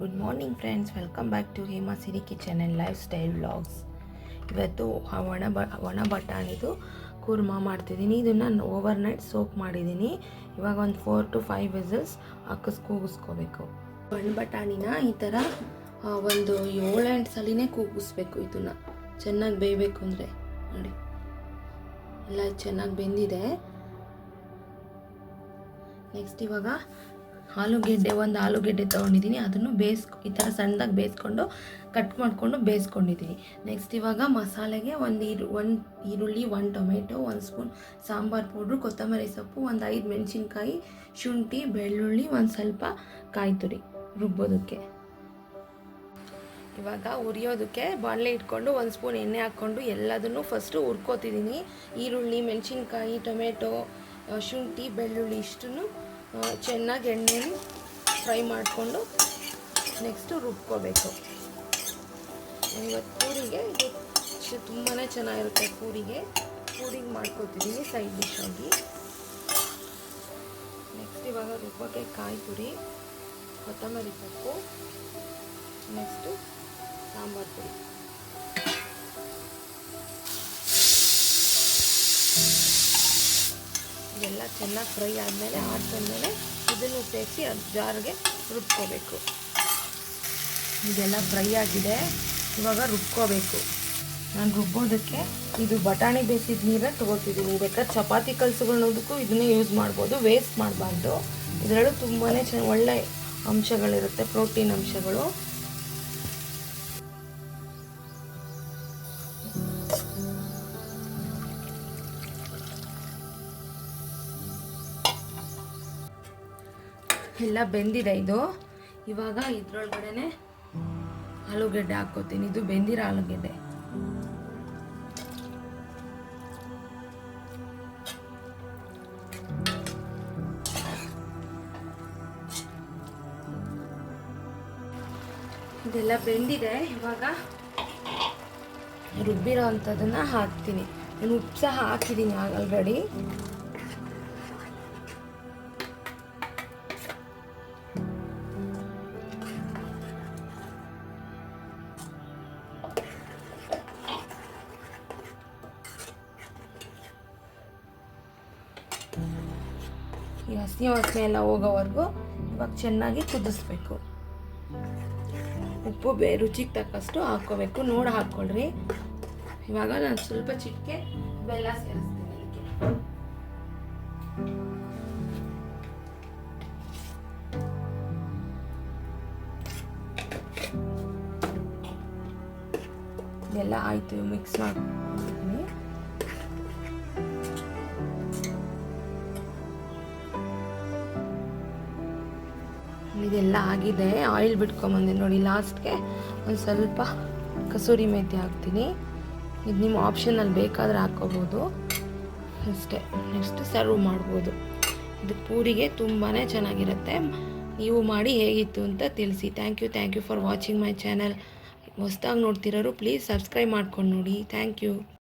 Good morning friends, welcome back to Hema Siri kitchen and lifestyle vlogs. ಇವತ್ತು ಒಣ ಬಟಾಣಿದು ಕುರ್ಮಾ ಮಾಡ್ತಿದ್ದೀನಿ. ಇದನ್ನು ಓವರ್ ನೈಟ್ ಸೋಕ್ ಮಾಡಿದ್ದೀನಿ. ಇವಾಗ ಒಂದು 4 to 5 ವಿಸಲ್ಸ್ ಕೂಗಿಸ್ಕೋಬೇಕು. ಒಣ ಬಟಾಣಿನ ಈ ಥರ ಒಂದು 7-8 ಸಲಿನೇ ಕೂಗಿಸ್ಬೇಕು. ಇದನ್ನು ಚೆನ್ನಾಗಿ ಬೇಯಬೇಕು ಅಂದರೆ ನೋಡಿ, ಎಲ್ಲ ಚೆನ್ನಾಗಿ ಬೆಂದಿದೆ. ನೆಕ್ಸ್ಟ್ ಇವಾಗ ಒಂದು ಆಲೂಗೆಡ್ಡೆ ತೊಗೊಂಡಿದ್ದೀನಿ. ಅದನ್ನು ಈ ಥರ ಸಣ್ಣದಾಗಿ ಬೇಯಿಸ್ಕೊಂಡು ಕಟ್ ಮಾಡಿಕೊಂಡು ಬೇಯಿಸ್ಕೊಂಡಿದ್ದೀನಿ. ನೆಕ್ಸ್ಟ್ ಇವಾಗ ಮಸಾಲೆಗೆ ಒಂದು ಈರುಳ್ಳಿ, 1 ಟೊಮೆಟೊ, 1 ಸ್ಪೂನ್ ಸಾಂಬಾರು ಪೌಡ್ರು, ಕೊತ್ತಂಬರಿ ಸೊಪ್ಪು, ಒಂದು 5 ಮೆಣಸಿನ್ಕಾಯಿ, ಶುಂಠಿ, ಬೆಳ್ಳುಳ್ಳಿ, ಒಂದು ಸ್ವಲ್ಪ ಕಾಯಿ ತುರಿ ರುಬ್ಬೋದಕ್ಕೆ. ಇವಾಗ ಉರಿಯೋದಕ್ಕೆ ಬಾಣಲೆ ಇಟ್ಕೊಂಡು 1 ಸ್ಪೂನ್ ಎಣ್ಣೆ ಹಾಕ್ಕೊಂಡು ಎಲ್ಲದನ್ನು ಫಸ್ಟು ಹುರ್ಕೋತಿದ್ದೀನಿ. ಈರುಳ್ಳಿ, ಮೆಣಸಿನ್ಕಾಯಿ, ಟೊಮೆಟೊ, ಶುಂಠಿ, ಬೆಳ್ಳುಳ್ಳಿ ಇಷ್ಟನ್ನು ಚೆನ್ನಾಗಿ ಎಣ್ಣೆಯಲ್ಲಿ ಫ್ರೈ ಮಾಡಿಕೊಂಡು ನೆಕ್ಸ್ಟು ರುಬ್ಕೋಬೇಕು. ಇವತ್ತು ಪೂರಿಗೆ ಇದು ತುಂಬಾ ಚೆನ್ನಾಗಿರುತ್ತೆ. ಪೂರಿಗೆ ಮಾಡ್ಕೊತಿದ್ದೀನಿ ಸೈಡ್ ಡಿಶ್ ಆಗಿ. ನೆಕ್ಸ್ಟ್ ಇವಾಗ ರುಬ್ಬೋಕ್ಕೆ ಕಾಯಿ ತುರಿ, ಕೊತ್ತಂಬರಿ ಸೊಪ್ಪು, ನೆಕ್ಸ್ಟು ಸಾಂಬಾರು ಪುಡಿ. ಇದೆಲ್ಲ ಚೆನ್ನಾಗಿ ಫ್ರೈ ಆದಮೇಲೆ ಆಡ್ಸಂದ್ಮೇಲೆ ಇದನ್ನು ಸೇರಿಸಿ ಜಾರ್ಗೆ ರುಬ್ಕೋಬೇಕು. ಇದೆಲ್ಲ ಫ್ರೈ ಆಗಿದೆ, ಇವಾಗ ರುಬ್ಕೋಬೇಕು. ನಾನು ರುಬ್ಬೋದಕ್ಕೆ ಇದು ಬಟಾಣಿ ಬೇಯಿಸಿದ ನೀರೇ ತೊಗೋತಿದ್ದೀನಿ. ಬೇಕಾದ್ರೆ ಚಪಾತಿ ಕಲಸುಗಳನ್ನೋದಕ್ಕೂ ಇದನ್ನೇ ಯೂಸ್ ಮಾಡ್ಬೋದು. ವೇಸ್ಟ್ ಮಾಡಬಾರ್ದು. ಇದರಲ್ಲೂ ತುಂಬಾ ಒಳ್ಳೆ ಅಂಶಗಳಿರುತ್ತೆ, ಪ್ರೋಟೀನ್ ಅಂಶಗಳು. ಎಲ್ಲ ಬೆಂದಿದೆ ಇದು. ಇವಾಗ ಇದ್ರೊಳಗಡೆ ಆಲೂಗೆಡ್ಡೆ ಹಾಕ್ಕೋತೀನಿ. ಇದು ಬೆಂದಿರೋ ಆಲೂಗೆಡ್ಡೆ. ಇದೆಲ್ಲ ಬೆಂದಿದೆ. ಇವಾಗ ರುಬ್ಬಿರೋ ಅಂಥದ್ದನ್ನು ಹಾಕ್ತೀನಿ. ನಾನು ಉಪ್ಪು ಸಹ ಹಾಕಿದ್ದೀನಿ ಆಲ್ರೆಡಿ. ಈ ಹಸಿ ವಾಸನೆ ಎಲ್ಲ ಹೋಗೋವರೆಗೂ ಇವಾಗ ಚೆನ್ನಾಗಿ ಕುದಿಸ್ಬೇಕು. ಉಪ್ಪು ರುಚಿಗೆ ತಕ್ಕಷ್ಟು ಹಾಕ್ಕೋಬೇಕು, ನೋಡಿ ಹಾಕ್ಕೊಳ್ರಿ. ಇವಾಗ ನಾನು ಸ್ವಲ್ಪ ಚಿಟಿಕೆ ಬೆಲ್ಲ ಸೇರಿಸ್ತೀನಿ ಇದಕ್ಕೆ. ಇದೆಲ್ಲ ಆಯಿತು, ಮಿಕ್ಸ್ ಮಾಡ್ತೀನಿ. ಇದೆಲ್ಲ ಆಗಿದೆ. ಆಯಿಲ್ ಬಿಟ್ಕೊಂಬಂದೆ ನೋಡಿ. ಲಾಸ್ಟ್ಗೆ ಒಂದು ಸ್ವಲ್ಪ ಕಸೂರಿ ಮೇಥಿ ಹಾಕ್ತೀನಿ. ಇದು ನಿಮ್ಮ ಆಪ್ಷನಲ್ಲಿ ಬೇಕಾದರೆ ಹಾಕ್ಕೋಬೋದು ಅಷ್ಟೇ. ನೆಕ್ಸ್ಟ್ ಸರ್ವ್ ಮಾಡ್ಬೋದು. ಇದು ಪೂರಿಗೆ ತುಂಬಾ ಚೆನ್ನಾಗಿರುತ್ತೆ. ನೀವು ಮಾಡಿ ಹೇಗಿತ್ತು ಅಂತ ತಿಳಿಸಿ. Thank you for watching my channel. ಹೊಸ್ದಾಗಿ ನೋಡ್ತಿರೋರು ಪ್ಲೀಸ್ ಸಬ್ಸ್ಕ್ರೈಬ್ ಮಾಡ್ಕೊಂಡು ನೋಡಿ. Thank you.